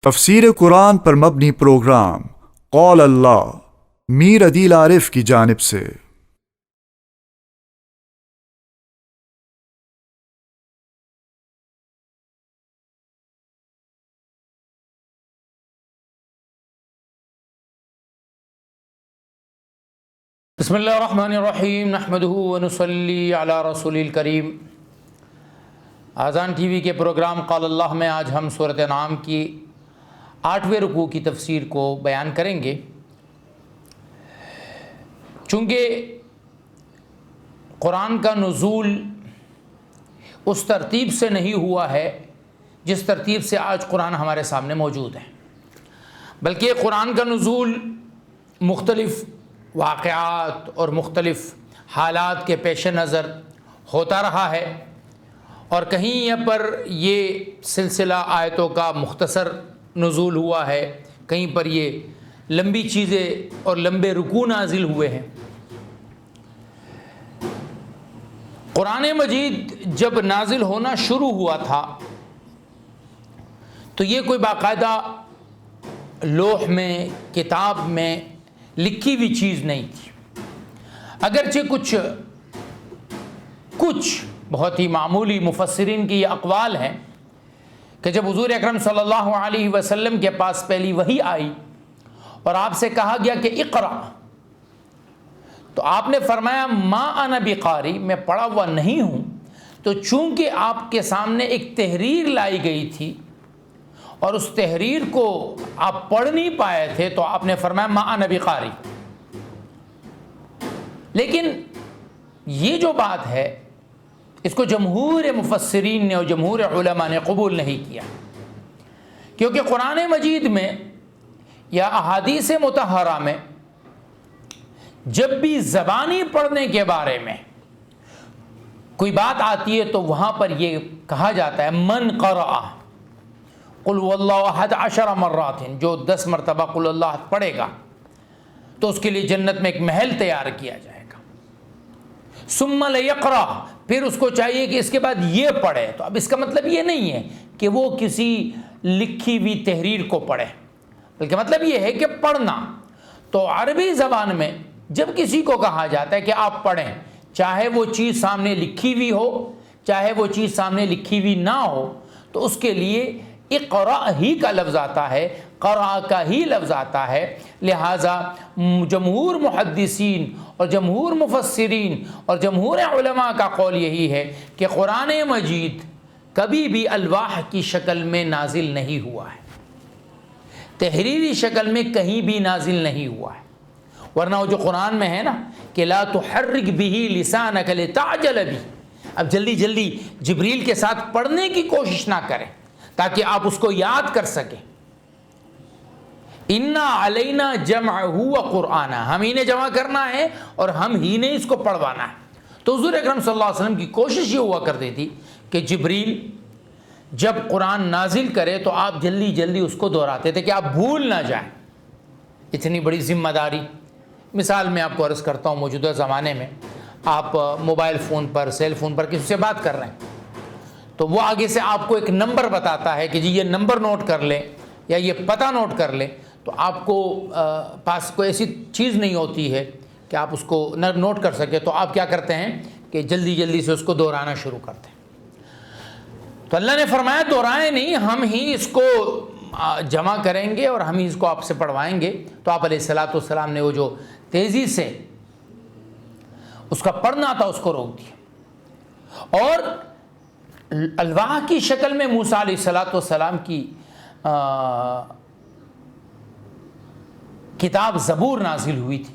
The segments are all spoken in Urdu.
تفسیر قرآن پر مبنی پروگرام قول اللہ میر عدیل عارف کی جانب سے۔ بسم اللہ الرحمن الرحیم، نحمدہ ونصلی علی رسول الکریم۔ آذان ٹی وی کے پروگرام قول اللہ میں آج ہم سورۃ انعام کی 8ویں رکوع کی تفسیر کو بیان کریں گے۔ چونکہ قرآن کا نزول اس ترتیب سے نہیں ہوا ہے جس ترتیب سے آج قرآن ہمارے سامنے موجود ہے، بلکہ قرآن کا نزول مختلف واقعات اور مختلف حالات کے پیش نظر ہوتا رہا ہے، اور کہیں یہاں پر یہ سلسلہ آیتوں کا مختصر نزول ہوا ہے، کہیں پر یہ لمبی چیزیں اور لمبے رکوع نازل ہوئے ہیں۔ قرآن مجید جب نازل ہونا شروع ہوا تھا تو یہ کوئی باقاعدہ لوح میں، کتاب میں لکھی ہوئی چیز نہیں تھی، اگرچہ کچھ بہت ہی معمولی مفسرین کی یہ اقوال ہیں کہ جب حضور اکرم صلی اللہ علیہ وسلم کے پاس پہلی وحی آئی اور آپ سے کہا گیا کہ اقرا، تو آپ نے فرمایا ما انا بقاری، میں پڑھا ہوا نہیں ہوں۔ تو چونکہ آپ کے سامنے ایک تحریر لائی گئی تھی اور اس تحریر کو آپ پڑھ نہیں پائے تھے، تو آپ نے فرمایا ما انا بقاری۔ لیکن یہ جو بات ہے اس کو جمہور مفسرین نے اور جمہور علماء نے قبول نہیں کیا، کیونکہ قرآن مجید میں یا احادیث مطہرہ میں جب بھی زبانی پڑھنے کے بارے میں کوئی بات آتی ہے تو وہاں پر یہ کہا جاتا ہے من قرأ قل واللہ احد 10 مرات، جو 10 مرتبہ قل اللہ احد پڑھے گا تو اس کے لیے جنت میں ایک محل تیار کیا جائے گا۔ ثم لیقرأ، پھر اس کو چاہیے کہ اس کے بعد یہ پڑھے۔ تو اب اس کا مطلب یہ نہیں ہے کہ وہ کسی لکھی ہوئی تحریر کو پڑھے، بلکہ مطلب یہ ہے کہ پڑھنا۔ تو عربی زبان میں جب کسی کو کہا جاتا ہے کہ آپ پڑھیں، چاہے وہ چیز سامنے لکھی ہوئی ہو چاہے وہ چیز سامنے لکھی ہوئی نہ ہو، تو اس کے لیے اقرأ ہی کا لفظ آتا ہے، قرأ کا ہی لفظ آتا ہے۔ لہٰذا جمہور محدثین اور جمہور مفسرین اور جمہور علماء کا قول یہی ہے کہ قرآن مجید کبھی بھی الواح کی شکل میں نازل نہیں ہوا ہے، تحریری شکل میں کہیں بھی نازل نہیں ہوا ہے، ورنہ وہ جو قرآن میں ہے نا کہ لا تحرک بہ لسانک لتعجل بہ، اب جلدی جلدی جبریل کے ساتھ پڑھنے کی کوشش نہ کریں تاکہ آپ اس کو یاد کر سکیں۔ انا علینا جمعہ وقرآنہ، ہم ہی نے جمع کرنا ہے اور ہم ہی نے اس کو پڑھوانا ہے۔ تو حضور اکرم صلی اللہ علیہ وسلم کی کوشش یہ ہوا کرتی تھی کہ جبریل جب قرآن نازل کرے تو آپ جلدی جلدی اس کو دہراتے تھے کہ آپ بھول نہ جائیں۔ اتنی بڑی ذمہ داری، مثال میں آپ کو عرض کرتا ہوں، موجودہ زمانے میں آپ موبائل فون پر، سیل فون پر کسی سے بات کر رہے ہیں تو وہ آگے سے آپ کو ایک نمبر بتاتا ہے کہ جی یہ نمبر نوٹ کر لیں یا یہ پتہ نوٹ کر لیں، تو آپ کو پاس کوئی ایسی چیز نہیں ہوتی ہے کہ آپ اس کو نہ نوٹ کر سکے، تو آپ کیا کرتے ہیں کہ جلدی جلدی سے اس کو دہرانا شروع کرتے ہیں۔ تو اللہ نے فرمایا دہرائیں نہیں، ہم ہی اس کو جمع کریں گے اور ہم ہی اس کو آپ سے پڑھوائیں گے۔ تو آپ علیہ الصلاۃ والسلام نے وہ جو تیزی سے اس کا پڑھنا تھا اس کو روک دیا، اور الواح کی شکل میں موسیٰ علیہ الصلاۃ والسلام کی کتاب زبور نازل ہوئی تھی،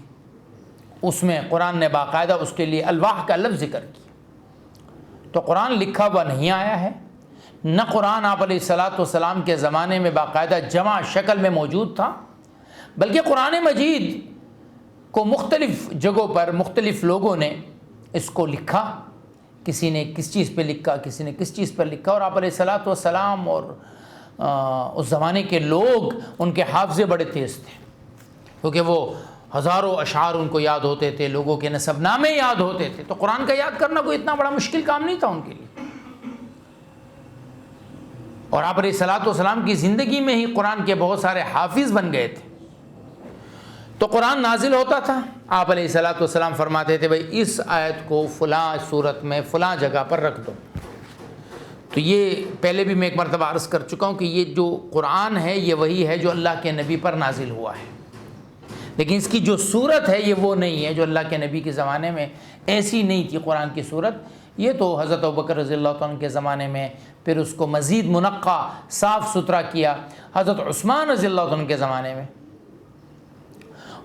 اس میں قرآن نے باقاعدہ اس کے لیے الواح کا لفظ ذکر کیا۔ تو قرآن لکھا ہوا نہیں آیا ہے، نہ قرآن آپ علیہ الصلاۃ والسلام کے زمانے میں باقاعدہ جمع شکل میں موجود تھا، بلکہ قرآن مجید کو مختلف جگہوں پر مختلف لوگوں نے اس کو لکھا، کسی نے کس چیز پہ لکھا، کسی نے کس چیز پر لکھا، اور آپ علیہ الصلاۃ والسلام اور اس زمانے کے لوگ ان کے حافظے بڑے تیز تھے، کیونکہ وہ ہزاروں اشعار ان کو یاد ہوتے تھے، لوگوں کے نسب نامے یاد ہوتے تھے، تو قرآن کا یاد کرنا کوئی اتنا بڑا مشکل کام نہیں تھا ان کے لیے۔ اور آپ علیہ الصلوۃ والسلام کی زندگی میں ہی قرآن کے بہت سارے حافظ بن گئے تھے. تو قرآن نازل ہوتا تھا، آپ علیہ الصلوۃ والسلام فرماتے تھے بھائی اس آیت کو فلاں صورت میں فلاں جگہ پر رکھ دو. تو یہ پہلے بھی میں ایک مرتبہ عرض کر چکا ہوں کہ یہ جو قرآن ہے یہ وہی ہے جو اللہ کے نبی پر نازل ہوا ہے، لیکن اس کی جو صورت ہے یہ وہ نہیں ہے جو اللہ کے نبی کے زمانے میں ایسی نہیں تھی قرآن کی صورت. یہ تو حضرت ابوبکر رضی اللہ عنہ کے زمانے میں، پھر اس کو مزید منقع صاف ستھرا کیا حضرت عثمان رضی اللہ عنہ کے زمانے میں،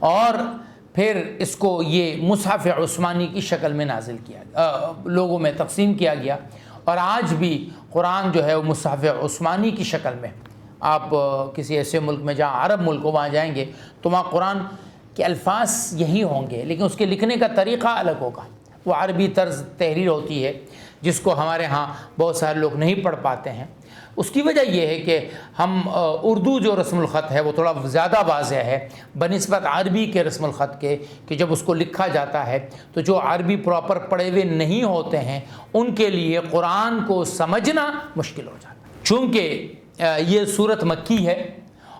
اور پھر اس کو یہ مصحف عثمانی کی شکل میں نازل کیا، لوگوں میں تقسیم کیا گیا. اور آج بھی قرآن جو ہے وہ مصحف عثمانی کی شکل میں، آپ کسی ایسے ملک میں جہاں عرب ملک ہو وہاں جائیں گے تو وہاں قرآن کے الفاظ یہی ہوں گے، لیکن اس کے لکھنے کا طریقہ الگ ہوگا. وہ عربی طرز تحریر ہوتی ہے جس کو ہمارے ہاں بہت سارے لوگ نہیں پڑھ پاتے ہیں. اس کی وجہ یہ ہے کہ ہم اردو جو رسم الخط ہے وہ تھوڑا زیادہ واضح ہے بنسبت عربی کے رسم الخط کے، کہ جب اس کو لکھا جاتا ہے تو جو عربی پراپر پڑھے ہوئے نہیں ہوتے ہیں ان کے لیے قرآن کو سمجھنا مشکل ہو جاتا ہے. چونکہ یہ صورت مکی ہے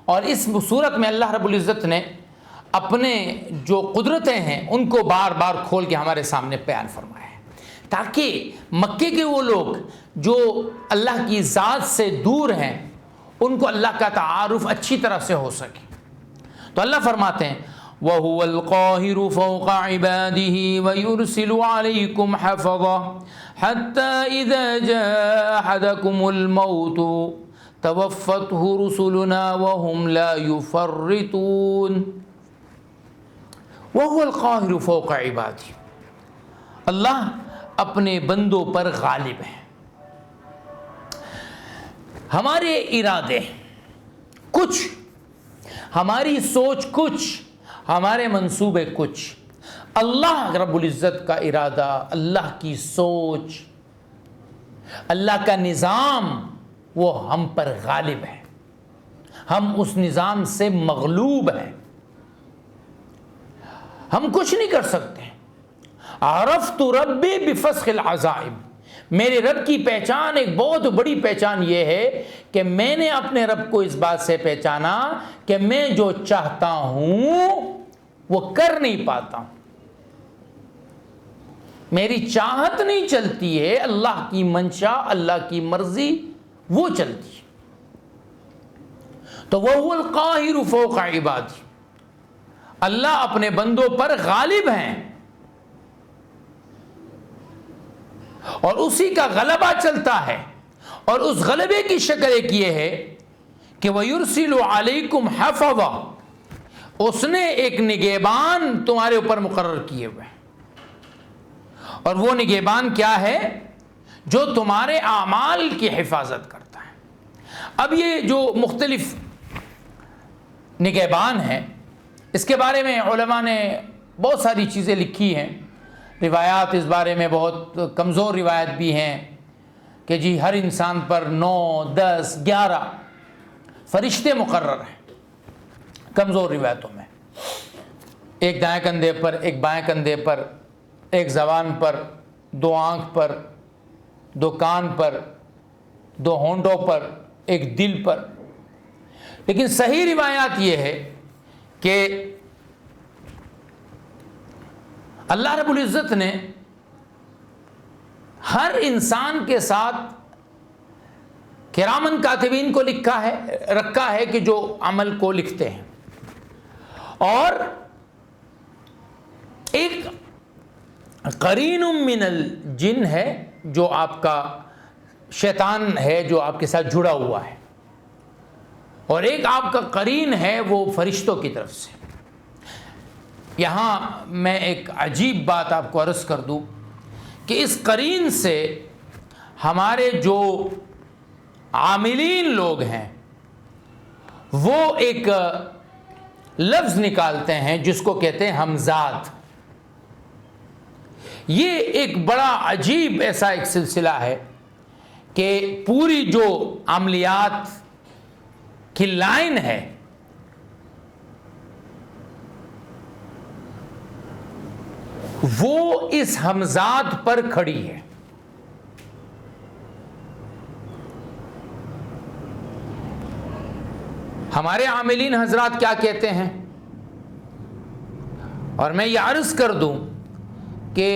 اور اس صورت میں اللہ رب العزت نے اپنے جو قدرتیں ہیں ان کو بار بار کھول کے ہمارے سامنے بیان فرمایا ہے، تاکہ مکے کے وہ لوگ جو اللہ کی ذات سے دور ہیں ان کو اللہ کا تعارف اچھی طرح سے ہو سکے. تو اللہ فرماتے ہیں وَهُوَ الْقَاهِرُ فَوْقَ عِبَادِهِ وَيُرْسِلُ عَلَيْكُمْ حَفَظًا حَتَّى إِذَا جَاءَ أَحَدَكُمُ الْمَوْتُ تَوَفَّتْهُ رُسُلُنَا وَهُمْ لَا يُفَرِّطُونَ. وَهُوَ الْقَاهِرُ فَوْقَ عِبَادِهِ، اللہ اپنے بندوں پر غالب ہے. ہمارے ارادے کچھ، ہماری سوچ کچھ، ہمارے منصوبے کچھ، اللہ رب العزت کا ارادہ، اللہ کی سوچ، اللہ کا نظام وہ ہم پر غالب ہے، ہم اس نظام سے مغلوب ہیں، ہم کچھ نہیں کر سکتے. عرفت ربی بفسخ العزائم، میرے رب کی پہچان ایک بہت بڑی پہچان یہ ہے کہ میں نے اپنے رب کو اس بات سے پہچانا کہ میں جو چاہتا ہوں وہ کر نہیں پاتا ہوں. میری چاہت نہیں چلتی ہے، اللہ کی منشا، اللہ کی مرضی وہ چلتی ہے. تو وَهُوَ الْقَاهِرُ فَوْقَ عِبَادِهِ، اللہ اپنے بندوں پر غالب ہیں اور اسی کا غلبہ چلتا ہے. اور اس غلبے کی شکل ایک یہ ہے کہ وَيُرْسِلُ عَلَيْكُمْ حَفَظًا، اس نے ایک نگہبان تمہارے اوپر مقرر کیے ہوئے، اور وہ نگہبان کیا ہے؟ جو تمہارے اعمال کی حفاظت کرتا ہے. اب یہ جو مختلف نگہبان ہیں اس کے بارے میں علماء نے بہت ساری چیزیں لکھی ہیں. روایات اس بارے میں بہت کمزور روایت بھی ہیں کہ جی ہر انسان پر 9، 10، 11 فرشتے مقرر ہیں. کمزور روایتوں میں ایک دائیں کندھے پر، ایک بائیں کندھے پر، ایک زبان پر، 2 آنکھ پر، 2 کان پر، 2 ہونٹوں پر، ایک دل پر. لیکن صحیح روایات یہ ہے کہ اللہ رب العزت نے ہر انسان کے ساتھ کرامن کاتبین کو رکھا ہے کہ جو عمل کو لکھتے ہیں، اور ایک قرین من الجن ہے جو آپ کا شیطان ہے جو آپ کے ساتھ جڑا ہوا ہے، اور ایک آپ کا قرین ہے وہ فرشتوں کی طرف سے. یہاں میں ایک عجیب بات آپ کو عرض کر دوں کہ اس قرین سے ہمارے جو عاملین لوگ ہیں وہ ایک لفظ نکالتے ہیں جس کو کہتے ہیں ہمزاد. یہ ایک بڑا عجیب ایسا ایک سلسلہ ہے کہ پوری جو عملیات کی لائن ہے وہ اس ہمزاد پر کھڑی ہے. ہمارے عاملین حضرات کیا کہتے ہیں، اور میں یہ عرض کر دوں کہ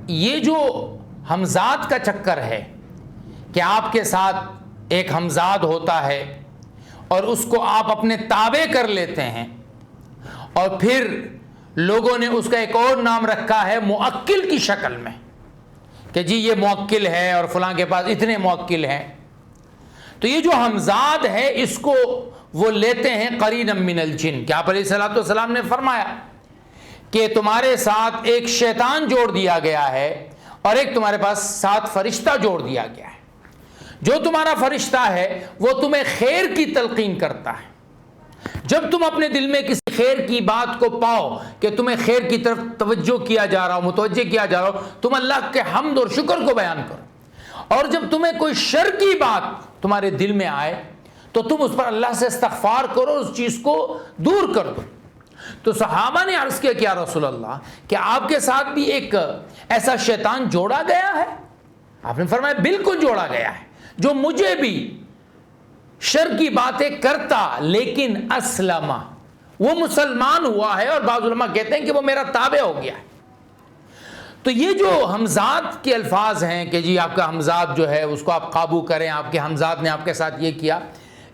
یہ جو ہمزاد کا چکر ہے کہ آپ کے ساتھ ایک ہمزاد ہوتا ہے اور اس کو آپ اپنے تابع کر لیتے ہیں، اور پھر لوگوں نے اس کا ایک اور نام رکھا ہے موکل کی شکل میں کہ جی یہ موکل ہے اور فلاں کے پاس اتنے موکل ہیں، تو یہ جو ہمزاد ہے اس کو وہ لیتے ہیں قرینا من الجن، کہ آپ علیہ الصلوۃ والسلام نے فرمایا کہ تمہارے ساتھ ایک شیطان جوڑ دیا گیا ہے اور ایک تمہارے پاس ساتھ فرشتہ جوڑ دیا گیا ہے۔ جو تمہارا فرشتہ ہے وہ تمہیں خیر کی تلقین کرتا ہے، جب تم اپنے دل میں کسی خیر کی بات کو پاؤ کہ تمہیں خیر کی طرف توجہ کیا جا رہا ہو، متوجہ کیا جا رہا ہو، تم اللہ کے حمد اور شکر کو بیان کرو، اور جب تمہیں کوئی شر کی بات تمہارے دل میں آئے تو تم اس پر اللہ سے استغفار کرو، اس چیز کو دور کر دو۔ تو صحابہ نے عرض کیا کہ یا رسول اللہ، کہ آپ کے ساتھ بھی ایک ایسا شیطان جوڑا گیا ہے؟ آپ نے فرمایا بالکل جوڑا گیا ہے، جو مجھے بھی شر کی باتیں کرتا لیکن اسلم، وہ مسلمان ہوا ہے، اور بعض علماء کہتے ہیں کہ وہ میرا تابع ہو گیا ہے۔ تو یہ جو ہمزاد کے الفاظ ہیں کہ جی آپ کا ہمزاد جو ہے اس کو آپ قابو کریں، آپ کے ہمزاد نے آپ کے ساتھ یہ کیا،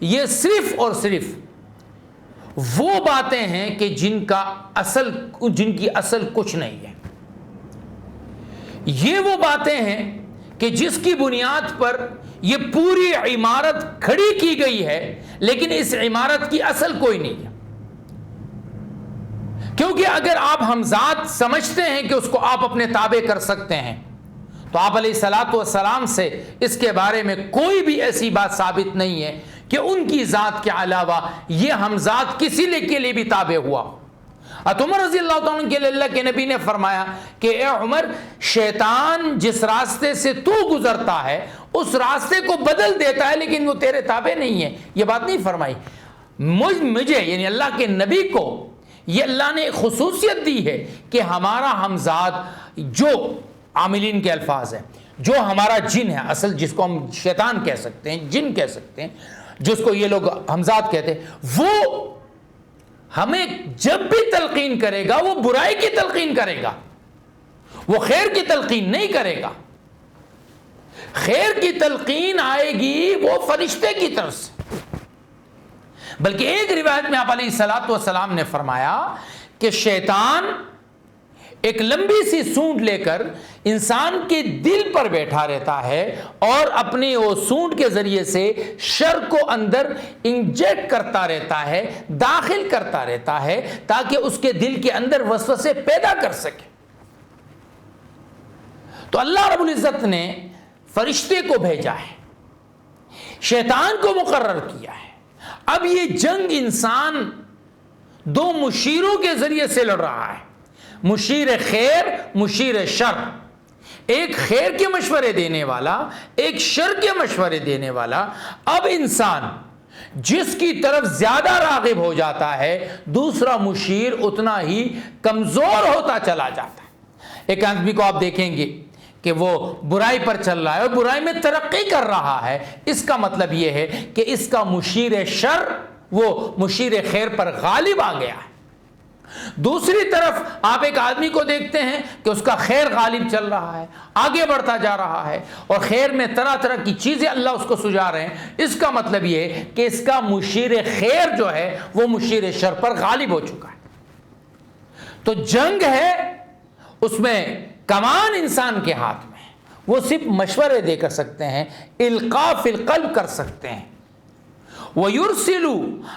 یہ صرف اور صرف وہ باتیں ہیں کہ جن کی اصل کچھ نہیں ہے۔ یہ وہ باتیں ہیں کہ جس کی بنیاد پر یہ پوری عمارت کھڑی کی گئی ہے، لیکن اس عمارت کی اصل کوئی نہیں ہے۔ کیونکہ اگر آپ ہمزاد سمجھتے ہیں کہ اس کو آپ اپنے تابع کر سکتے ہیں تو آپ علیہ الصلوۃ والسلام سے اس کے بارے میں کوئی بھی ایسی بات ثابت نہیں ہے کہ ان کی ذات کے علاوہ یہ ہمزاد کسی کے لیے بھی تابع ہوا۔ عمر رضی اللہ تعالیٰ عنہ کے لیے اللہ کے نبی نے فرمایا کہ اے عمر، شیطان جس راستے سے تو گزرتا ہے اس راستے کو بدل دیتا ہے لیکن وہ تیرے تابع نہیں ہے۔ یہ بات نہیں فرمائی مجھے، یعنی اللہ کے نبی کو یہ اللہ نے خصوصیت دی ہے کہ ہمارا ہمزاد جو عاملین کے الفاظ ہیں، جو ہمارا جن ہے، اصل جس کو ہم شیطان کہہ سکتے ہیں، جن کہہ سکتے ہیں، جس کو یہ لوگ ہمزاد کہتے ہیں، وہ ہمیں جب بھی تلقین کرے گا وہ برائی کی تلقین کرے گا، وہ خیر کی تلقین نہیں کرے گا۔ خیر کی تلقین آئے گی وہ فرشتے کی طرف سے، بلکہ ایک روایت میں آپ علیہ الصلوۃ والسلام نے فرمایا کہ شیطان ایک لمبی سی سونڈ لے کر انسان کے دل پر بیٹھا رہتا ہے اور اپنی وہ سونڈ کے ذریعے سے شر کو اندر انجیکٹ کرتا رہتا ہے، داخل کرتا رہتا ہے، تاکہ اس کے دل کے اندر وسوسے پیدا کر سکے۔ تو اللہ رب العزت نے فرشتے کو بھیجا ہے، شیطان کو مقرر کیا ہے۔ اب یہ جنگ انسان دو مشیروں کے ذریعے سے لڑ رہا ہے، مشیر خیر، مشیر شر، ایک خیر کے مشورے دینے والا، ایک شر کے مشورے دینے والا۔ اب انسان جس کی طرف زیادہ راغب ہو جاتا ہے دوسرا مشیر اتنا ہی کمزور ہوتا چلا جاتا ہے۔ ایک آدمی کو آپ دیکھیں گے کہ وہ برائی پر چل رہا ہے اور برائی میں ترقی کر رہا ہے، اس کا مطلب یہ ہے کہ اس کا مشیر شر وہ مشیر خیر پر غالب آ گیا ہے۔ دوسری طرف آپ ایک آدمی کو دیکھتے ہیں کہ اس کا خیر غالب چل رہا ہے، آگے بڑھتا جا رہا ہے، اور خیر میں طرح طرح کی چیزیں اللہ اس کو سجا رہے ہیں، اس کا مطلب یہ ہے کہ اس کا مشیر خیر جو ہے وہ مشیر شر پر غالب ہو چکا ہے۔ تو جنگ ہے، اس میں کمان انسان کے ہاتھ میں، وہ صرف مشورے دے کر سکتے ہیں، القاء فی القلب کر سکتے ہیں۔ وَيُرْسِلُ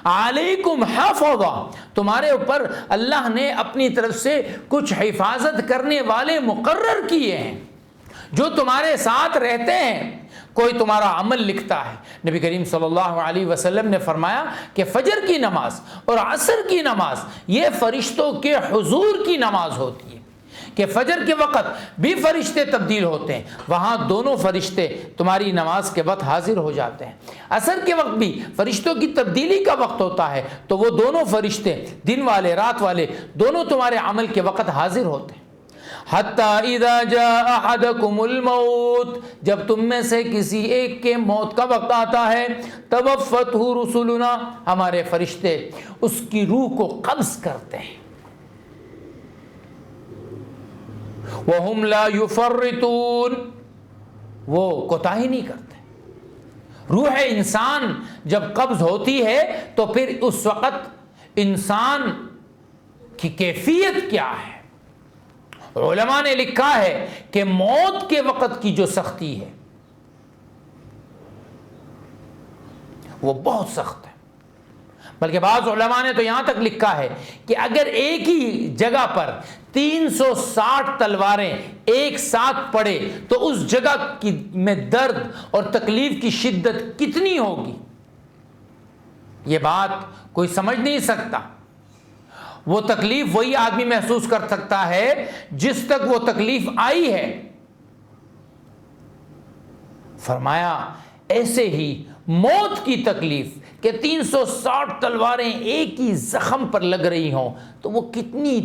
عَلَيْكُمْ حَافِظًا، تمہارے اوپر اللہ نے اپنی طرف سے کچھ حفاظت کرنے والے مقرر کیے ہیں جو تمہارے ساتھ رہتے ہیں۔ کوئی تمہارا عمل لکھتا ہے۔ نبی کریم صلی اللہ علیہ وسلم نے فرمایا کہ فجر کی نماز اور عصر کی نماز یہ فرشتوں کے حضور کی نماز ہوتی ہے، کہ فجر کے وقت بھی فرشتے تبدیل ہوتے ہیں، وہاں دونوں فرشتے تمہاری نماز کے وقت حاضر ہو جاتے ہیں۔ عصر کے وقت بھی فرشتوں کی تبدیلی کا وقت ہوتا ہے، تو وہ دونوں فرشتے، دن والے رات والے، دونوں تمہارے عمل کے وقت حاضر ہوتے ہیں۔ حتی اذا جاء احدکم الموت، جب تم میں سے کسی ایک کے موت کا وقت آتا ہے، توفتہ رسلنا، ہمارے فرشتے اس کی روح کو قبض کرتے ہیں، وہم لا یفرطون، وہ کوتاہی نہیں کرتے۔ روح انسان جب قبض ہوتی ہے تو پھر اس وقت انسان کی کیفیت کیا ہے؟ علماء نے لکھا ہے کہ موت کے وقت کی جو سختی ہے وہ بہت سخت ہے، بلکہ بعض علماء نے تو یہاں تک لکھا ہے کہ اگر ایک ہی جگہ پر 360 تلواریں ایک ساتھ پڑے تو اس جگہ میں درد اور تکلیف کی شدت کتنی ہوگی، یہ بات کوئی سمجھ نہیں سکتا۔ وہ تکلیف وہی آدمی محسوس کر سکتا ہے جس تک وہ تکلیف آئی ہے۔ فرمایا ایسے ہی موت کی تکلیف کہ 360 تلواریں ایک ہی زخم پر لگ رہی ہوں تو وہ کتنی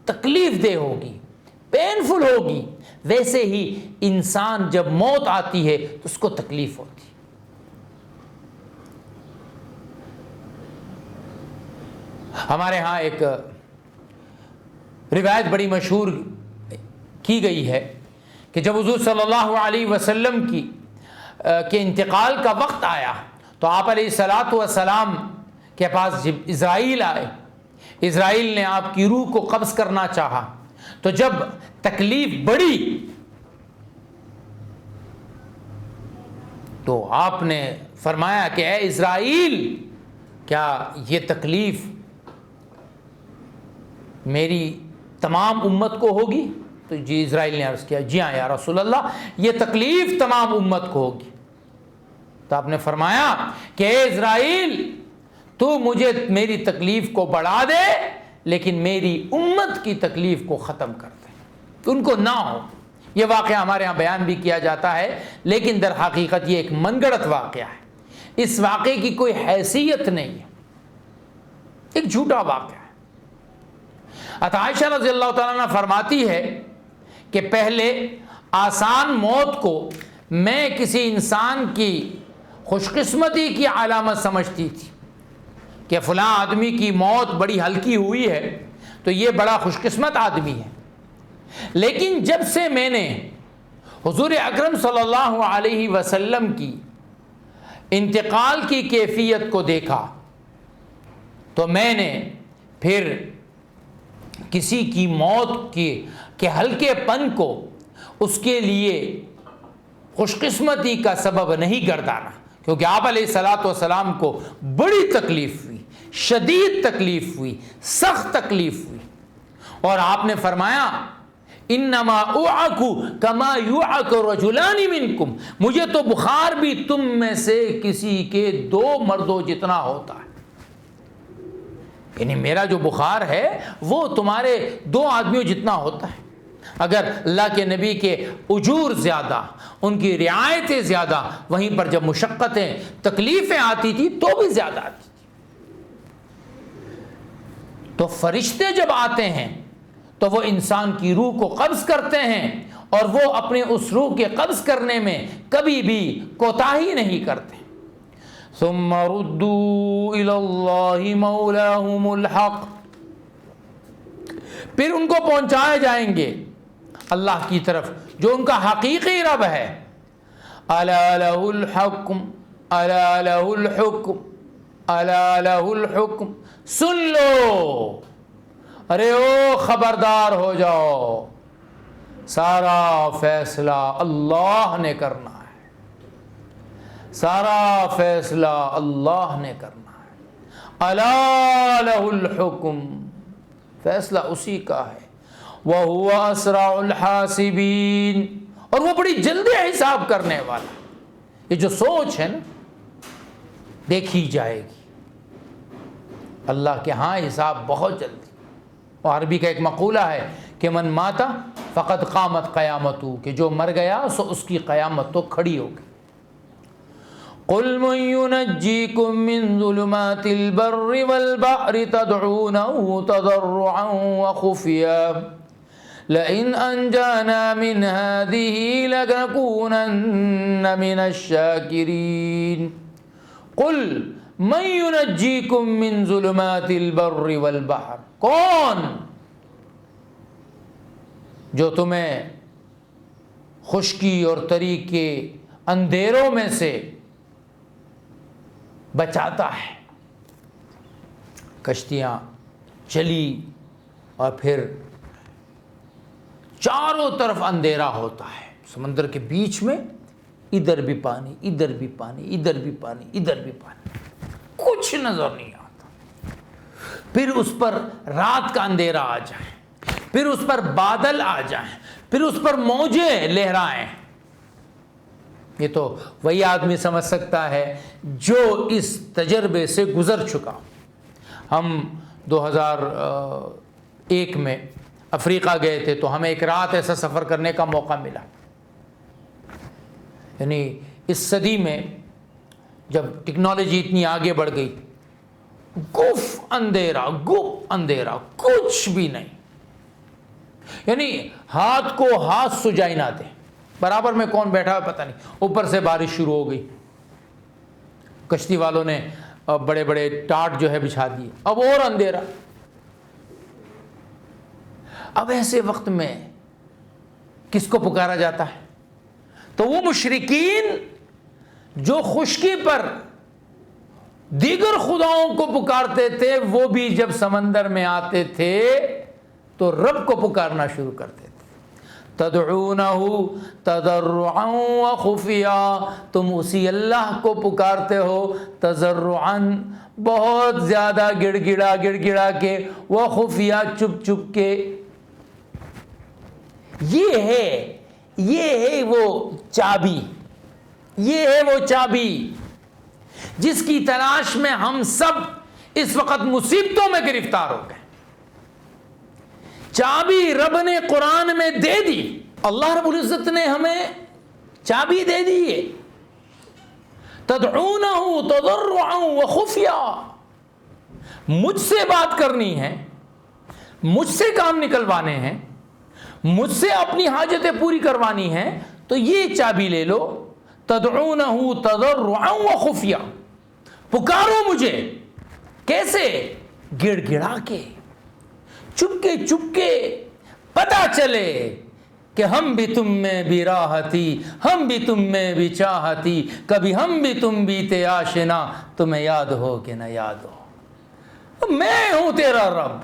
تکلیف دہ ہوگی، پینفل ہوگی، ویسے ہی انسان جب موت آتی ہے تو اس کو تکلیف ہوتی ہے۔ ہمارے ہاں ایک روایت بڑی مشہور کی گئی ہے کہ جب حضور صلی اللہ علیہ وسلم کے انتقال کا وقت آیا تو آپ علیہ الصلاۃ والسلام کے پاس اسرائیل آئے، اسرائیل نے آپ کی روح کو قبض کرنا چاہا، تو جب تکلیف بڑھی تو آپ نے فرمایا کہ اے اسرائیل، کیا یہ تکلیف میری تمام امت کو ہوگی؟ تو جی اسرائیل نے عرض کیا جی ہاں یا رسول اللہ، یہ تکلیف تمام امت کو ہوگی۔ تو آپ نے فرمایا کہ اے اسرائیل، تو مجھے میری تکلیف کو بڑھا دے لیکن میری امت کی تکلیف کو ختم کر دے، ان کو نہ ہو۔ یہ واقعہ ہمارے ہاں بیان بھی کیا جاتا ہے، لیکن در حقیقت یہ ایک من گڑت واقعہ ہے، اس واقعے کی کوئی حیثیت نہیں ہے، ایک جھوٹا واقعہ ہے۔ عائشہ رضی اللہ تعالیٰ عنہ فرماتی ہے کہ پہلے آسان موت کو میں کسی انسان کی خوش قسمتی کی علامت سمجھتی تھی کہ فلاں آدمی کی موت بڑی ہلکی ہوئی ہے تو یہ بڑا خوش قسمت آدمی ہے، لیکن جب سے میں نے حضور اکرم صلی اللہ علیہ وسلم کی انتقال کی کیفیت کو دیکھا تو میں نے پھر کسی کی موت کے ہلکے پن کو اس کے لیے خوش قسمتی کا سبب نہیں گردانا، کیونکہ آپ علیہ الصلاۃ والسلام کو بڑی تکلیف ہوئی، شدید تکلیف ہوئی، سخت تکلیف ہوئی، اور آپ نے فرمایا انما اعک کما یعک رجلان منکم، مجھے تو بخار بھی تم میں سے کسی کے 2 مردوں جتنا ہوتا ہے، یعنی میرا جو بخار ہے وہ تمہارے 2 آدمیوں جتنا ہوتا ہے۔ اگر اللہ کے نبی کے اجور زیادہ، ان کی رعایتیں زیادہ، وہیں پر جب مشقتیں تکلیفیں آتی تھی تو بھی زیادہ آتی تھی۔ تو فرشتے جب آتے ہیں تو وہ انسان کی روح کو قبض کرتے ہیں، اور وہ اپنے اس روح کے قبض کرنے میں کبھی بھی کوتاہی نہیں کرتے۔ ثم ردوا الى اللہ مولاہم الحق، پھر ان کو پہنچائے جائیں گے اللہ کی طرف جو ان کا حقیقی رب ہے۔ الا لہ الحکم الا لہ الحکم الا لہ الحکم، سن لو، ارے او خبردار ہو جاؤ، سارا فیصلہ اللہ نے کرنا ہے، سارا فیصلہ اللہ نے کرنا ہے۔ الا لہ الحکم، فیصلہ اسی کا ہے۔ وَهُوَ أَسْرَعُ الْحَاسِبِينَ، اور وہ بڑی جلدی حساب کرنے والا۔ یہ جو سوچ ہے نا دیکھی جائے گی، اللہ کے ہاں حساب بہت جلدی۔ اور عربی کا ایک مقولہ ہے کہ من ماتا فقد قامت قیامتہ، کہ جو مر گیا سو اس کی قیامت تو کھڑی ہو گئی۔ قل من ينجيكم من ظلمات البر والبحر تدعونه تضرعا وخفيا لئن انجانا من هذه لنكونن من الشاکرین قل من ينجيكم من ظلمات البر والبحر، کون جو تمہیں خشکی اور تری کے اندھیروں میں سے بچاتا ہے۔ کشتیاں چلی اور پھر چاروں طرف اندھیرا ہوتا ہے، سمندر کے بیچ میں ادھر بھی پانی، ادھر بھی پانی، ادھر بھی پانی، ادھر بھی پانی، کچھ نظر نہیں آتا۔ پھر اس پر رات کا اندھیرا آ جائے، پھر اس پر بادل آ جائیں، پھر اس پر موجیں لہرائیں۔ یہ تو وہی آدمی سمجھ سکتا ہے جو اس تجربے سے گزر چکا۔ ہم 2001 میں افریقہ گئے تھے تو ہمیں ایک رات ایسا سفر کرنے کا موقع ملا، یعنی اس صدی میں جب ٹیکنالوجی اتنی آگے بڑھ گئی، گف اندھیرا کچھ بھی نہیں، یعنی ہاتھ کو ہاتھ سجائی نہ دے، برابر میں کون بیٹھا ہے پتہ نہیں، اوپر سے بارش شروع ہو گئی، کشتی والوں نے بڑے بڑے ٹاٹ جو ہے بچھا دیے، اب اور اندھیرا۔ اب ایسے وقت میں کس کو پکارا جاتا ہے؟ تو وہ مشرکین جو خشکی پر دیگر خداؤں کو پکارتے تھے، وہ بھی جب سمندر میں آتے تھے تو رب کو پکارنا شروع کرتے تھے۔ تدعونہ تضرعا وخفیا، تم اسی اللہ کو پکارتے ہو تضرعا، بہت زیادہ گڑ گڑا کے، وخفیا، چپ چپ کے۔ یہ ہے وہ چابی، یہ ہے وہ چابی جس کی تلاش میں ہم سب اس وقت مصیبتوں میں گرفتار ہو گئے۔ چابی رب نے قرآن میں دے دی، اللہ رب العزت نے ہمیں چابی دے دی ہے۔ تدعونہ تضرعا وخفیا، مجھ سے بات کرنی ہے، مجھ سے کام نکلوانے ہیں، مجھ سے اپنی حاجتیں پوری کروانی ہیں، تو یہ چابی لے لو۔ تدعونہ تضرعا وخفیا، پکارو مجھے، کیسے؟ گڑ گڑا کے، چپ کے، پتہ چلے کہ ہم بھی تم میں بھی راحتی، ہم بھی تم میں بھی چاہتی، کبھی ہم بھی تم بھی تھے آشنا، تمہیں یاد ہو کہ نہ یاد ہو، میں ہوں تیرا رب،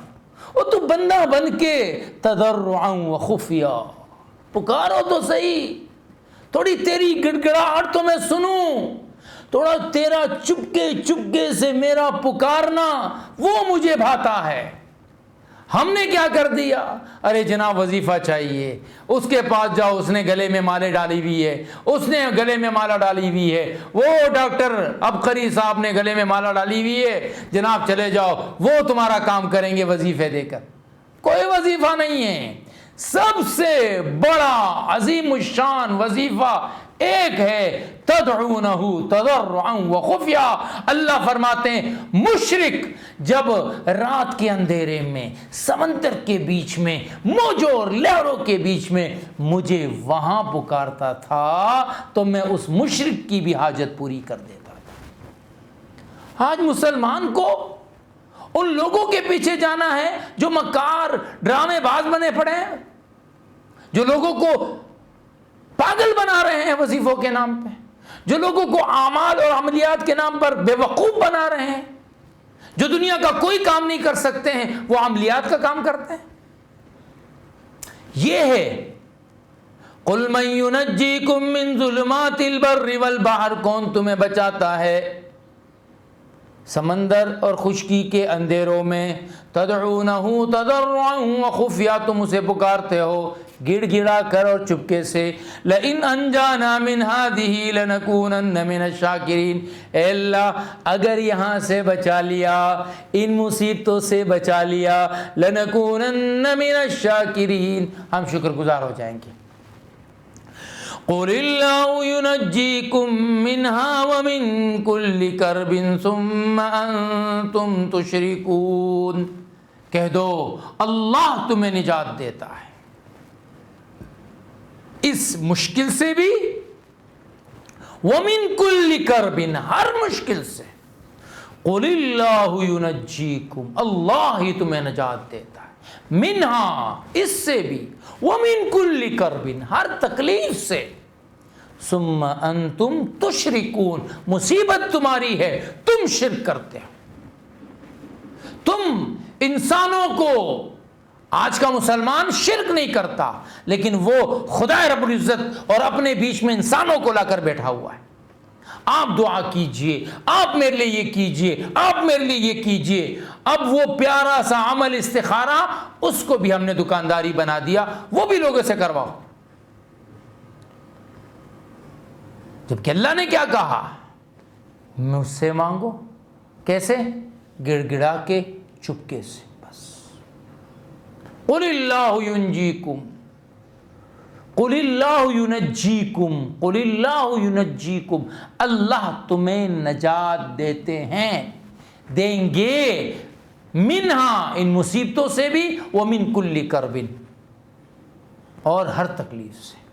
اور تو بندہ بن کے تضرعا وخفیا، پکارو تو صحیح، تھوڑی تیری گڑگڑاہٹ تو میں سنوں، تھوڑا تیرا چپکے سے میرا پکارنا وہ مجھے بھاتا ہے۔ ہم نے کیا کر دیا؟ ارے جناب وظیفہ چاہیے، اس کے پاس جاؤ، اس نے گلے میں مالے ڈالی ہوئی ہے، اس نے گلے میں مالا ڈالی ہوئی ہے، وہ ڈاکٹر عبقری صاحب نے گلے میں مالا ڈالی ہوئی ہے، جناب چلے جاؤ، وہ تمہارا کام کریں گے وظیفے دے کر۔ کوئی وظیفہ نہیں ہے، سب سے بڑا عظیم الشان وظیفہ ایک ہے، تدعونہ تضرعا وخفیا۔ اللہ فرماتے ہیں مشرک جب رات کے اندھیرے میں، سمندر کے بیچ میں، موجوں اور لہروں کے بیچ میں مجھے وہاں پکارتا تھا تو میں اس مشرک کی بھی حاجت پوری کر دیتا تھا۔ آج مسلمان کو ان لوگوں کے پیچھے جانا ہے جو مکار ڈرامے باز بنے پڑے ہیں، جو لوگوں کو پاگل بنا رہے ہیں وظیفوں کے نام پہ، جو لوگوں کو اعمال اور عملیات کے نام پر بے وقوف بنا رہے ہیں، جو دنیا کا کوئی کام نہیں کر سکتے ہیں وہ عملیات کا کام کرتے ہیں۔ یہ ہے قل من ينجيكم من ظلمات البر والبحر، کون تمہیں بچاتا ہے سمندر اور خشکی کے اندھیروں میں، تدعونہ تضرعا وخفیا، تم اسے پکارتے ہو گڑ گڑا کر اور چپکے سے، لئن انجانا من هذه لنکونن من الشاکرین، اے اللہ اگر یہاں سے بچا لیا، ان مصیبتوں سے بچا لیا، لنکونن من الشاکرین، ہم شکر گزار ہو جائیں گے۔ قل اللہ ینجیکم منہا ومن کل کرب ثم انتم تشرکون، کہہ دو اللہ تمہیں نجات دیتا ہے اس مشکل سے بھی، وَمِن كُلِّ كَرْبٍ ہر مشکل سے، قُلِ اللَّهُ يُنَجِّيكُمْ اللہ ہی تمہیں نجات دیتا ہے، منہا اس سے بھی، وَمِن كُلِّ كَرْبٍ ہر تکلیف سے، ثم انتم تشرکون مصیبت تمہاری ہے تم شرک کرتے ہو۔ تم انسانوں کو، آج کا مسلمان شرک نہیں کرتا لیکن وہ خدا رب العزت اور اپنے بیچ میں انسانوں کو لا کر بیٹھا ہوا ہے۔ آپ دعا کیجئے، آپ میرے لیے یہ کیجئے، آپ میرے لیے یہ کیجئے۔ اب وہ پیارا سا عمل استخارہ، اس کو بھی ہم نے دکانداری بنا دیا، وہ بھی لوگوں سے کرواؤ، جبکہ اللہ نے کیا کہا؟ مجھ سے مانگو۔ کیسے؟ گڑ گڑا کے، چپکے سے، بس۔ قل اللہ ینجیکم، قل اللہ ینجیکم، قل اللہ ینجیکم، اللہ تمہیں نجات دیتے ہیں، دیں گے، منہا ان مصیبتوں سے بھی، ومن کل کرب اور ہر تکلیف سے۔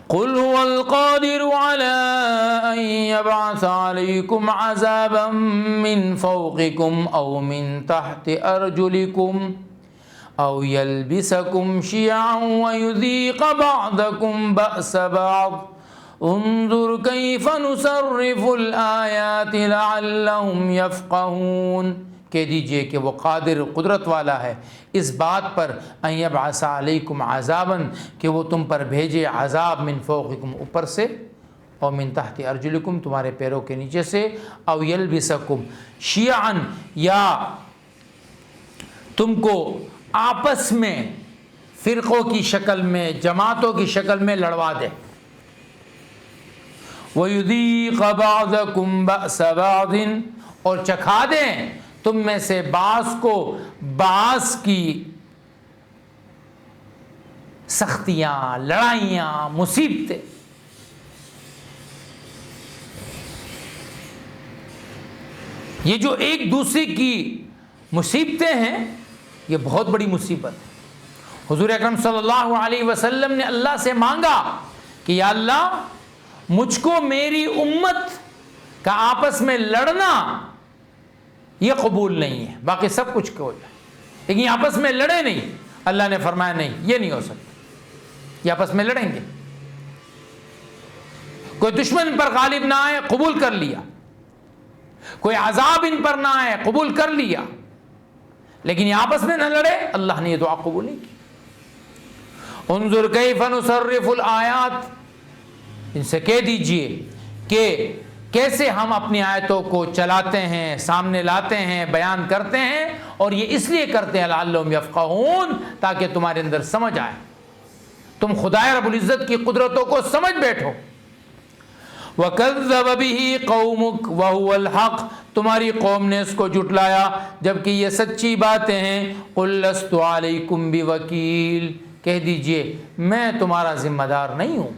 قل هو القادر على أن يبعث عليكم عذابا من فوقكم أو من تحت أرجلكم أو يلبسكم شيعا ويذيق بعضكم بأس بعض انظر كيف نصرف الآيات لعلهم يفقهون۔ کہہ دیجئے کہ وہ قادر قدرت والا ہے اس بات پر، ان یبعث علیکم عذابا کہ وہ تم پر بھیجے عذاب، من فوقکم اوپر سے، اور من تحت ارجلکم تمہارے پیروں کے نیچے سے، او یلبسکم شیعا یا تم کو آپس میں فرقوں کی شکل میں، جماعتوں کی شکل میں لڑوا دے، وَيُذِيقَ بَعْضَكُمْ بَأْسَ بَعْضٍ اور چکھا دیں تم میں سے بعض کو بعض کی سختیاں، لڑائیاں، مصیبتیں۔ یہ جو ایک دوسرے کی مصیبتیں ہیں، یہ بہت بڑی مصیبت ہے۔ حضور اکرم صلی اللہ علیہ وسلم نے اللہ سے مانگا کہ یا اللہ مجھ کو میری امت کا آپس میں لڑنا یہ قبول نہیں ہے، باقی سب کچھ ہو جائے لیکن یہ آپس میں لڑے نہیں۔ اللہ نے فرمایا نہیں، یہ نہیں ہو سکتا، یہ آپس میں لڑیں گے۔ کوئی دشمن پر غالب نہ آئے، قبول کر لیا، کوئی عذاب ان پر نہ آئے، قبول کر لیا، لیکن یہ آپس میں نہ لڑے، اللہ نے یہ دعا قبول نہیں کی۔ انظر کیف نصرف الآیات، ان سے کہہ دیجئے کہ کیسے ہم اپنی آیتوں کو چلاتے ہیں، سامنے لاتے ہیں، بیان کرتے ہیں، اور یہ اس لیے کرتے ہیں لعلہم یفقہون تاکہ تمہارے اندر سمجھ آئے، تم خدا رب العزت کی قدرتوں کو سمجھ بیٹھو۔ وَكَذَّبَ بِهِ قَوْمُكَ وَهُوَ الْحَقُّ تمہاری قوم نے اس کو جھٹلایا جبکہ یہ سچی باتیں ہیں۔ قُل لَّسْتُ عَلَيْكُمْ بِوَكِيلٍ کہہ دیجئے میں تمہارا ذمہ دار نہیں ہوں،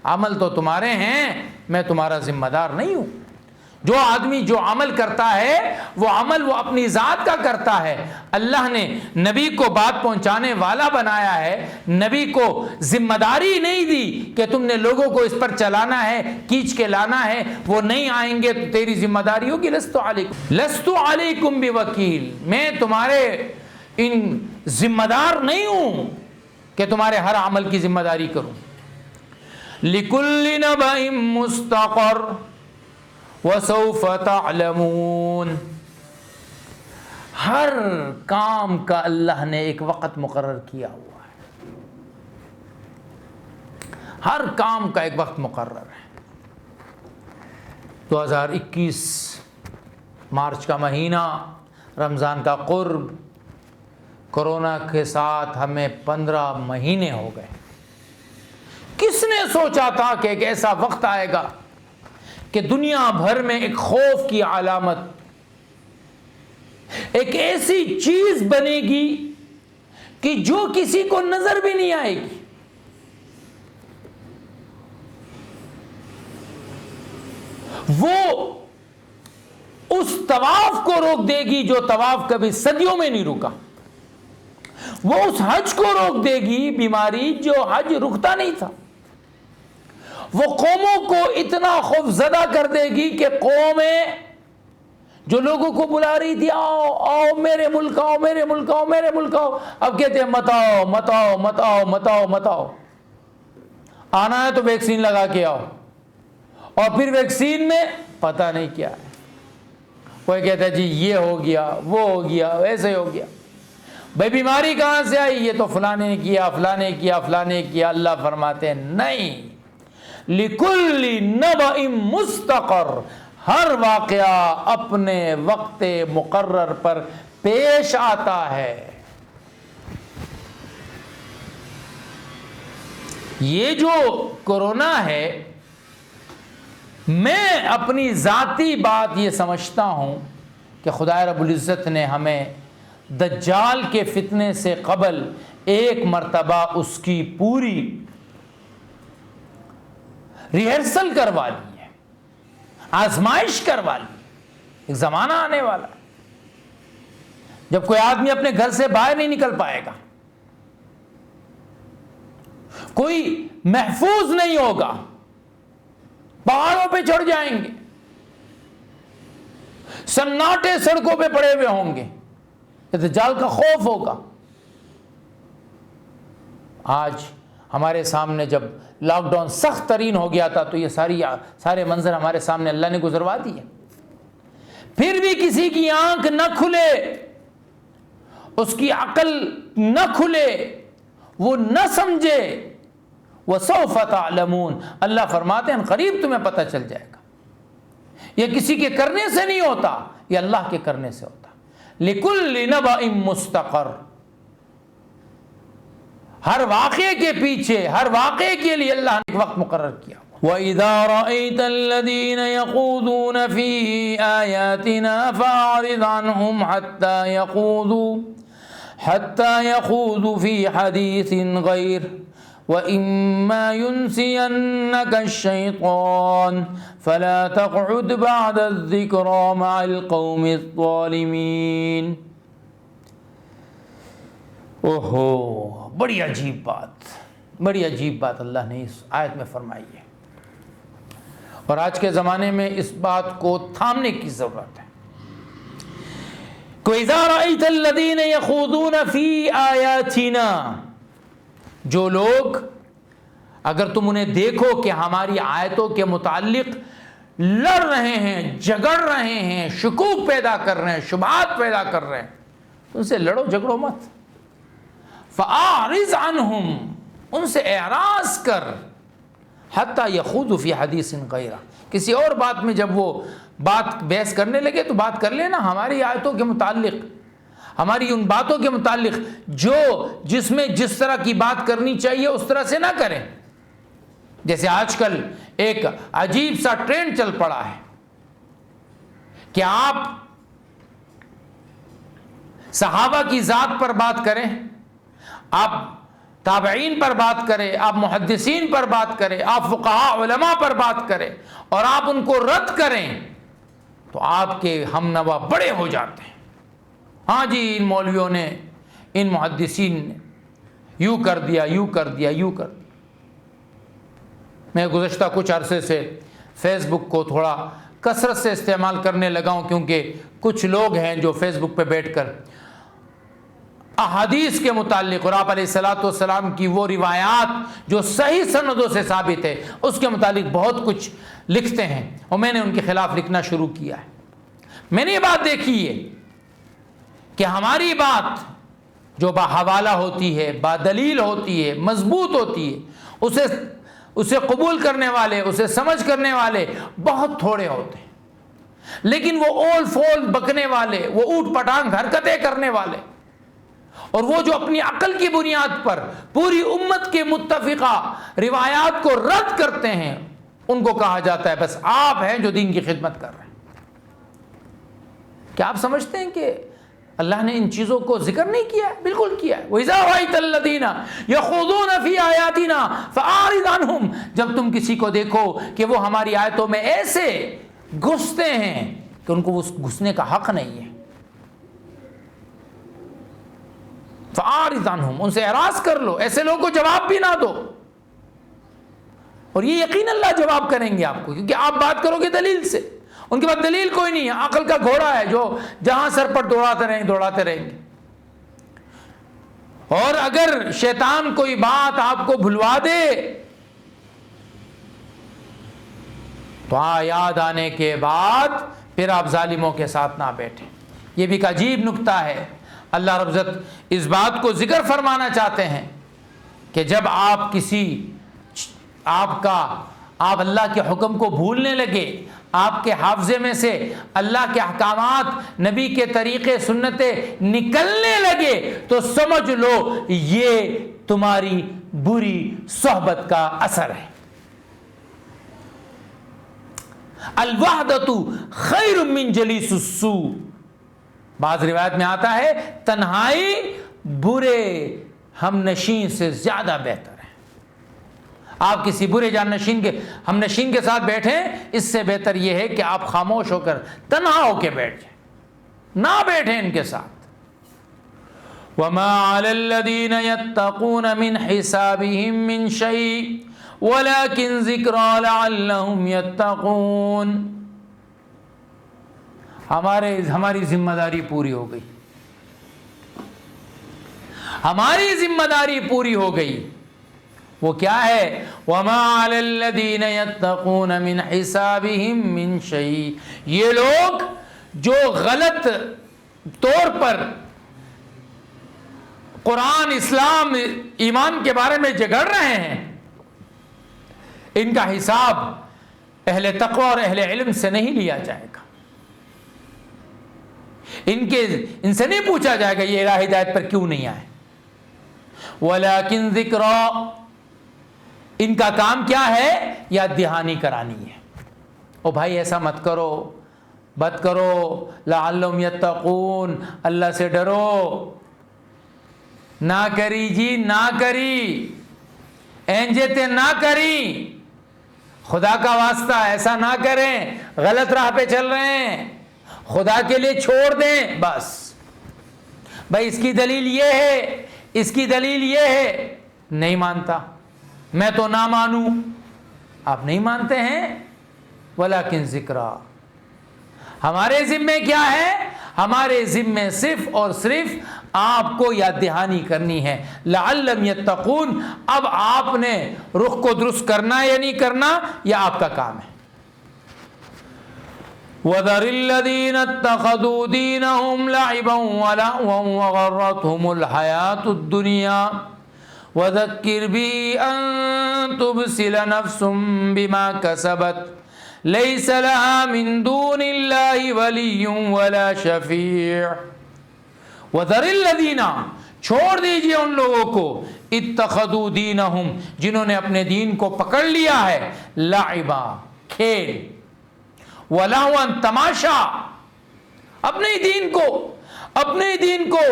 عمل تو تمہارے ہیں، میں تمہارا ذمہ دار نہیں ہوں۔ جو آدمی جو عمل کرتا ہے وہ عمل وہ اپنی ذات کا کرتا ہے۔ اللہ نے نبی کو بات پہنچانے والا بنایا ہے، نبی کو ذمہ داری نہیں دی کہ تم نے لوگوں کو اس پر چلانا ہے، کھینچ کے لانا ہے، وہ نہیں آئیں گے تو تیری ذمہ داری ہوگی۔ لست علیکم بوکیل میں تمہارے ان ذمہ دار نہیں ہوں کہ تمہارے ہر عمل کی ذمہ داری کروں۔ لِكُلِّ نَبَإٍ مُسْتَقَرٌّ وَسَوْفَ تَعْلَمُونَ ہر کام کا اللہ نے ایک وقت مقرر کیا ہوا ہے، ہر کام کا ایک وقت مقرر ہے۔ 2021 مارچ کا مہینہ، رمضان کا قرب، کورونا کے ساتھ ہمیں 15 مہینے ہو گئے۔ کس نے سوچا تھا کہ ایک ایسا وقت آئے گا کہ دنیا بھر میں ایک خوف کی علامت، ایک ایسی چیز بنے گی کہ جو کسی کو نظر بھی نہیں آئے گی۔ وہ اس طواف کو روک دے گی جو طواف کبھی صدیوں میں نہیں رکا۔ وہ اس حج کو روک دے گی، بیماری جو حج رکتا نہیں تھا، وہ قوموں کو اتنا خوفزدہ کر دے گی کہ قومیں جو لوگوں کو بلا رہی تھی آؤ آؤ میرے ملک آؤ میرے ملک آؤ میرے ملک آؤ، اب کہتے ہیں مت آؤ مت آؤ مت آؤ مت آؤ مت آؤ، آنا ہے تو ویکسین لگا کے آؤ، اور پھر ویکسین میں پتہ نہیں کیا ہے، کوئی کہتا ہے جی یہ ہو گیا وہ ہو گیا ایسے ہو گیا، بھائی بیماری کہاں سے آئی؟ یہ تو فلانے نے کیا فلانے کیا فلانے کیا۔ اللہ فرماتے ہیں نہیں، لِكُلِّ نَبَإٍ مُسْتَقَرٍ، ہر واقعہ اپنے وقت مقرر پر پیش آتا ہے۔ یہ جو کورونا ہے، میں اپنی ذاتی بات یہ سمجھتا ہوں کہ خدا رب العزت نے ہمیں دجال کے فتنے سے قبل ایک مرتبہ اس کی پوری ریہرسل کروا لی ہے، آزمائش کروا لی۔ ایک زمانہ آنے والا ہے جب کوئی آدمی اپنے گھر سے باہر نہیں نکل پائے گا، کوئی محفوظ نہیں ہوگا، پہاڑوں پہ چڑھ جائیں گے، سناٹے سڑکوں پہ پڑے ہوئے ہوں گے، دجال کا خوف ہوگا۔ آج ہمارے سامنے جب لاک ڈاؤن سخت ترین ہو گیا تھا تو یہ سارے منظر ہمارے سامنے اللہ نے گزروا دیے، پھر بھی کسی کی آنکھ نہ کھلے، اس کی عقل نہ کھلے، وہ نہ سمجھے۔ وَسَوْفَ تَعْلَمُونَ، اللہ فرماتے ہیں قریب تمہیں پتہ چل جائے گا۔ یہ کسی کے کرنے سے نہیں ہوتا، یہ اللہ کے کرنے سے ہوتا۔ لِكُلِّ نَبَإٍ مُسْتَقَرٍ، ہر واقعے کے پیچھے، ہر واقعے کے لیے اللہ نے ایک وقت مقرر کیا۔ وَإِذَا رَأَيْتَ الَّذِينَ يَخُوضُونَ فِي آيَاتِنَا فَأَعْرِضْ عَنْهُمْ حَتَّى يَخُوضُوا فِي حَدِيثٍ غَيْرِهِ وَإِمَّا يُنْسِيَنَّكَ الشَّيْطَانُ فَلَا تَقْعُدْ بَعْدَ الذِّكْرَى مَعَ الْقَوْمِ الظَّالِمِينَ۔ اوہو، بڑی عجیب بات اللہ نے اس آیت میں فرمائی ہے، اور آج کے زمانے میں اس بات کو تھامنے کی ضرورت ہے۔ وَإِذَا رَأَيْتَ الَّذِينَ يَخُوضُونَ فِي آيَاتِنَا، جو لوگ اگر تم انہیں دیکھو کہ ہماری آیتوں کے متعلق لڑ رہے ہیں، جھگڑ رہے ہیں، شکوک پیدا کر رہے ہیں، شبہات پیدا کر رہے ہیں، ان سے لڑو جھگڑو مت۔ فَأَعْرِضْ عَنْهُمْ، ان سے اعراض کر، حَتَّى يَخُوضُوا فِي حَدِيثٍ غَيْرِهِ، کسی اور بات میں جب وہ بات بحث کرنے لگے تو بات کر لینا ہماری آیتوں کے متعلق، ہماری ان باتوں کے متعلق جو جس میں جس طرح کی بات کرنی چاہیے اس طرح سے نہ کریں۔ جیسے آج کل ایک عجیب سا ٹرینڈ چل پڑا ہے کہ آپ صحابہ کی ذات پر بات کریں، آپ تابعین پر بات کریں، آپ محدثین پر بات کریں، آپ فقہاء علماء پر بات کریں، اور آپ ان کو رد کریں تو آپ کے ہم نوا بڑے ہو جاتے ہیں۔ ہاں جی، ان مولویوں نے، ان محدثین نے یوں کر دیا یوں کر دیا یوں کر دیا۔ میں گزشتہ کچھ عرصے سے فیس بک کو تھوڑا کثرت سے استعمال کرنے لگا ہوں، کیونکہ کچھ لوگ ہیں جو فیس بک پہ بیٹھ کر احادیث کے متعلق اور آپ علیہ الصلوۃ والسلام کی وہ روایات جو صحیح سندوں سے ثابت ہے اس کے متعلق بہت کچھ لکھتے ہیں، اور میں نے ان کے خلاف لکھنا شروع کیا ہے۔ میں نے یہ بات دیکھی ہے کہ ہماری بات جو باحوالہ ہوتی ہے، بادلیل ہوتی ہے، مضبوط ہوتی ہے، اسے قبول کرنے والے، اسے سمجھ کرنے والے بہت تھوڑے ہوتے ہیں، لیکن وہ اول فول بکنے والے، وہ اوٹ پٹانگ حرکتیں کرنے والے، اور وہ جو اپنی عقل کی بنیاد پر پوری امت کے متفقہ روایات کو رد کرتے ہیں، ان کو کہا جاتا ہے بس آپ ہیں جو دین کی خدمت کر رہے ہیں۔ کیا آپ سمجھتے ہیں کہ اللہ نے ان چیزوں کو ذکر نہیں کیا ہے؟ بالکل کیا ہے۔ وَإِذَا رَأَيْتَ الَّذِينَ يَخُوضُونَ فِي آيَاتِنَا فَأَعْرِضْ عَنْهُمْ، جب تم کسی کو دیکھو کہ وہ ہماری آیتوں میں ایسے گھستے ہیں کہ ان کو اس گھسنے کا حق نہیں ہے، فَأَعْرِضْ عَنْهُمْ، ان سے اعراض کر لو، ایسے لوگوں کو جواب بھی نہ دو. اور یہ یقین اللہ جواب کریں گے آپ کو، کیونکہ آپ بات کرو گے دلیل سے. ان کے پاس دلیل کوئی نہیں ہے، عقل کا گھوڑا ہے جو جہاں سر پر دوڑاتے رہیں گے. اور اگر شیطان کوئی بات آپ کو بھلوا دے تو یاد آنے کے بعد پھر آپ ظالموں کے ساتھ نہ بیٹھیں. یہ بھی ایک عجیب نکتہ ہے. اللہ رب العزت اس بات کو ذکر فرمانا چاہتے ہیں کہ جب آپ اللہ کے حکم کو بھولنے لگے، آپ کے حافظے میں سے اللہ کے احکامات، نبی کے طریقے، سنتیں نکلنے لگے، تو سمجھ لو یہ تمہاری بری صحبت کا اثر ہے. الوحدۃ خیر من جلیس السوء. بعض روایت میں آتا ہے تنہائی برے ہم نشین سے زیادہ بہتر ہے. آپ کسی برے ہم نشین کے ساتھ بیٹھیں، اس سے بہتر یہ ہے کہ آپ خاموش ہو کر تنہا ہو کے بیٹھ جائیں، نہ بیٹھیں ان کے ساتھ. وَمَا عَلَى الَّذِينَ يَتَّقُونَ مِنْ حِسَابِهِمْ مِنْ شَيْءٍ وَلَكِنْ ذِكْرَى لَعَلَّهُمْ يَتَّقُونَ. ہماری ذمہ داری پوری ہو گئی، ہماری ذمہ داری پوری ہو گئی. وہ کیا ہے؟ وَمَا عَلَى الَّذِينَ يَتَّقُونَ مِنْ حِسَابِهِمْ مِنْ شَيْءٍ. یہ لوگ جو غلط طور پر قرآن، اسلام، ایمان کے بارے میں جھگڑ رہے ہیں، ان کا حساب اہل تقوی اور اہل علم سے نہیں لیا جائے گا. ان سے نہیں پوچھا جائے گا یہ راہ ہدایت پر کیوں نہیں آئے. وَلَكِنْ ذِكْرَى. ان کا کام کیا ہے؟ یاد دہانی کرانی ہے. او بھائی ایسا مت کرو، بد کرو، لعلہم یتقون، اللہ سے ڈرو. نہ کری جی، نہ کری، اینجتے نہ کری، خدا کا واسطہ ایسا نہ کریں، غلط راہ پہ چل رہے ہیں، خدا کے لیے چھوڑ دیں. بس بھائی اس کی دلیل یہ ہے، اس کی دلیل یہ ہے، نہیں مانتا، میں تو نہ مانوں. آپ نہیں مانتے ہیں، ولیکن ذکرہ. ہمارے ذمے کیا ہے؟ ہمارے ذمے صرف اور صرف آپ کو یاد دہانی کرنی ہے. لعلہم یتقون. اب آپ نے رخ کو درست کرنا یا نہیں کرنا، یہ آپ کا کام ہے. وَذَرِ الَّذِينَ اتَّخَذُوا دِينَهُمْ لَعِبًا وَلَهْوًا وَغَرَّتْهُمُ الْحَيَاةُ الدُّنْيَا وَذَكِّرْ بِهِ أَن تُبْصِرَ نَفْسٌ بِمَا كَسَبَتْ لَيْسَ لَهَا مِن دُونِ اللَّهِ وَلِيٌّ وَلَا شَفِيعٌ. وَذَرِ الَّذِينَ. چھوڑ دیجئے ان لوگوں کو، اتخذوا دینہم، جنہوں نے اپنے دین کو پکڑ لیا ہے، لعبا، کھیل، ولہوا، تماشا، اپنے دین کو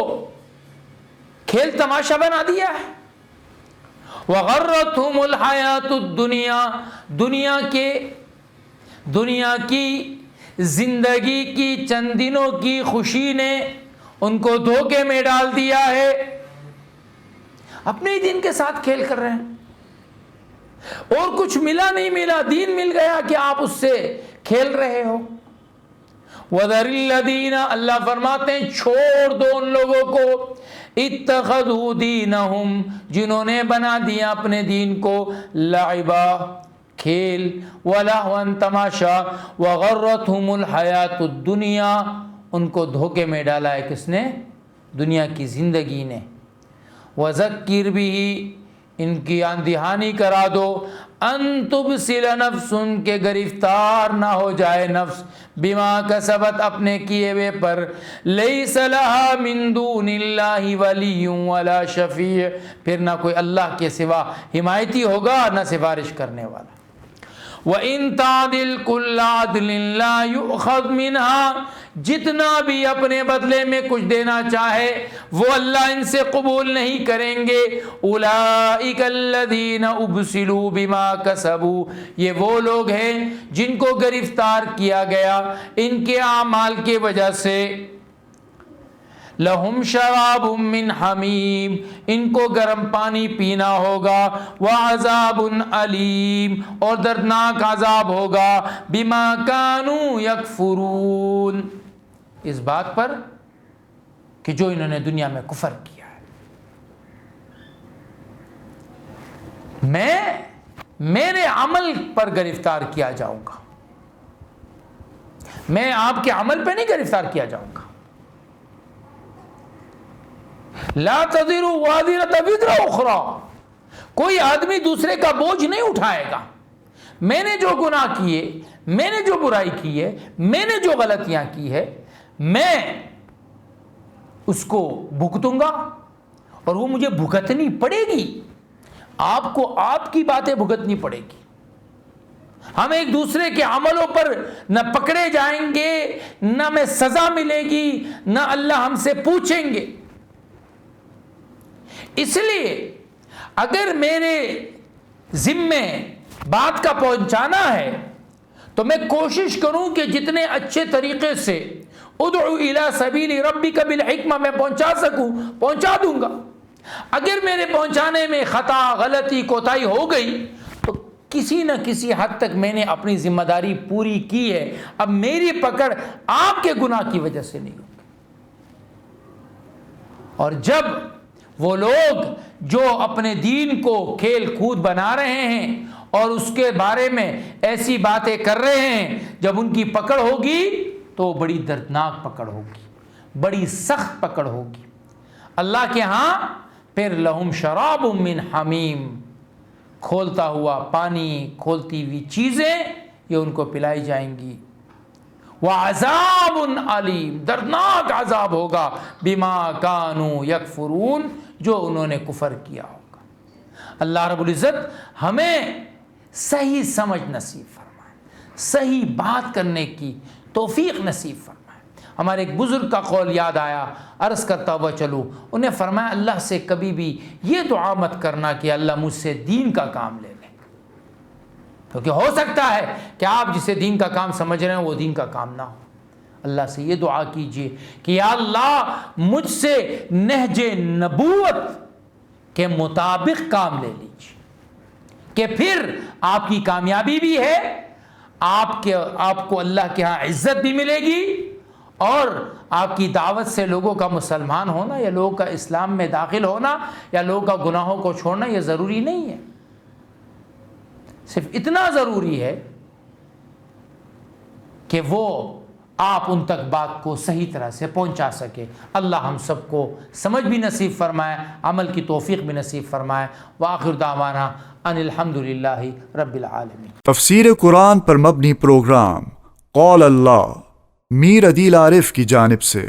کھیل تماشا بنا دیا ہے. وغرتہم الحیات الدنیا. دنیا کی زندگی کی چند دنوں کی خوشی نے ان کو دھوکے میں ڈال دیا ہے. اپنے ہی دین کے ساتھ کھیل کر رہے ہیں، اور کچھ ملا نہیں ملا، دین مل گیا کہ آپ اس سے کھیل رہے ہو. وَذَرِ الَّذِينَ. اللہ فرماتے ہیں چھوڑ دو ان لوگوں کو، اتخذوا دینہم، جنہوں نے بنا دیا اپنے دین کو، لعبا، کھیل، ولہوا، تماشا، وغرتہم الحیات الدنیا، ان کو دھوکے میں ڈالا ہے کس نے؟ دنیا کی زندگی نے. وذکر بھی، ان کی اندہانی کرا دو، ان تبصر نفس، کے گرفتار نہ ہو جائے نفس، بما کسبت، اپنے کیے ہوئے پر، لیس لہا من دون اللہ ولی ولا شفیع، پھر نہ کوئی اللہ کے سوا حمایتی ہوگا نہ سفارش کرنے والا. وَإِن تَعْدِلْ كُلَّ عَدْلٍ لَا يُؤْخَذْ مِنْهَا. جتنا بھی اپنے بدلے میں کچھ دینا چاہے وہ اللہ ان سے قبول نہیں کریں گے. اولئک الذین ابسلوا بما کسبوا. یہ وہ لوگ ہیں جن کو گرفتار کیا گیا ان کے اعمال کی وجہ سے. لہم شراب من حمیم، ان کو گرم پانی پینا ہوگا، وعذاب علیم، اور دردناک عذاب ہوگا، بما کانوا یکفرون، اس بات پر کہ جو انہوں نے دنیا میں کفر کیا ہے۔ میں میرے عمل پر گرفتار کیا جاؤں گا، میں آپ کے عمل پہ نہیں گرفتار کیا جاؤں گا۔ لا تزر وازرۃ وزر اخری، کوئی آدمی دوسرے کا بوجھ نہیں اٹھائے گا۔ میں نے جو گناہ کیے، میں نے جو برائی کی ہے، میں نے جو غلطیاں کی ہے، میں اس کو بھگتوں گا، اور وہ مجھے بھگتنی پڑے گی۔ آپ کو آپ کی باتیں بھگتنی پڑے گی۔ ہم ایک دوسرے کے عملوں پر نہ پکڑے جائیں گے، نہ ہمیں سزا ملے گی، نہ اللہ ہم سے پوچھیں گے۔ اس لیے اگر میرے ذمے بات کا پہنچانا ہے تو میں کوشش کروں کہ جتنے اچھے طریقے سے ادعو الی سبیل ربک بالحکمہ میں پہنچا سکوں پہنچا دوں گا۔ اگر میرے پہنچانے میں خطا، غلطی، کوتاہی ہو گئی تو کسی نہ کسی حد تک میں نے اپنی ذمہ داری پوری کی ہے، اب میری پکڑ آپ کے گناہ کی وجہ سے نہیں ہوگی۔ اور جب وہ لوگ جو اپنے دین کو کھیل کود بنا رہے ہیں اور اس کے بارے میں ایسی باتیں کر رہے ہیں، جب ان کی پکڑ ہوگی تو بڑی دردناک پکڑ ہوگی، بڑی سخت پکڑ ہوگی اللہ کے ہاں۔ پھر لہم شراب من حمیم، کھولتا ہوا پانی، کھولتی ہوئی چیزیں یہ ان کو پلائی جائیں گی۔ وعذاب علیم، دردناک عذاب ہوگا، بما کانوا یکفرون، جو انہوں نے کفر کیا ہوگا۔ اللہ رب العزت ہمیں صحیح سمجھ نصیب فرمائے، صحیح بات کرنے کی توفیق نصیب فرمائے۔ ہمارے ایک بزرگ کا قول یاد آیا، عرض کرتا ہوا چلو، انہیں فرمایا اللہ سے کبھی بھی یہ دعا مت کرنا کہ اللہ مجھ سے دین کا کام لے لے، کیونکہ ہو سکتا ہے کہ آپ جسے دین کا کام سمجھ رہے ہیں وہ دین کا کام نہ ہو۔ اللہ سے یہ دعا کیجئے کہ یا اللہ مجھ سے نہج نبوت کے مطابق کام لے لیجئے، کہ پھر آپ کی کامیابی بھی ہے، آپ کو اللہ کے ہاں عزت بھی ملے گی، اور آپ کی دعوت سے لوگوں کا مسلمان ہونا یا لوگوں کا اسلام میں داخل ہونا یا لوگوں کا گناہوں کو چھوڑنا یہ ضروری نہیں ہے، صرف اتنا ضروری ہے کہ وہ آپ ان تک بات کو صحیح طرح سے پہنچا سکے۔ اللہ ہم سب کو سمجھ بھی نصیب فرمائے، عمل کی توفیق بھی نصیب فرمائے۔ وآخر دعوانا ان الحمدللہ رب العالمین۔ تفسیر قرآن پر مبنی پروگرام قول اللہ میر عدیل عارف کی جانب سے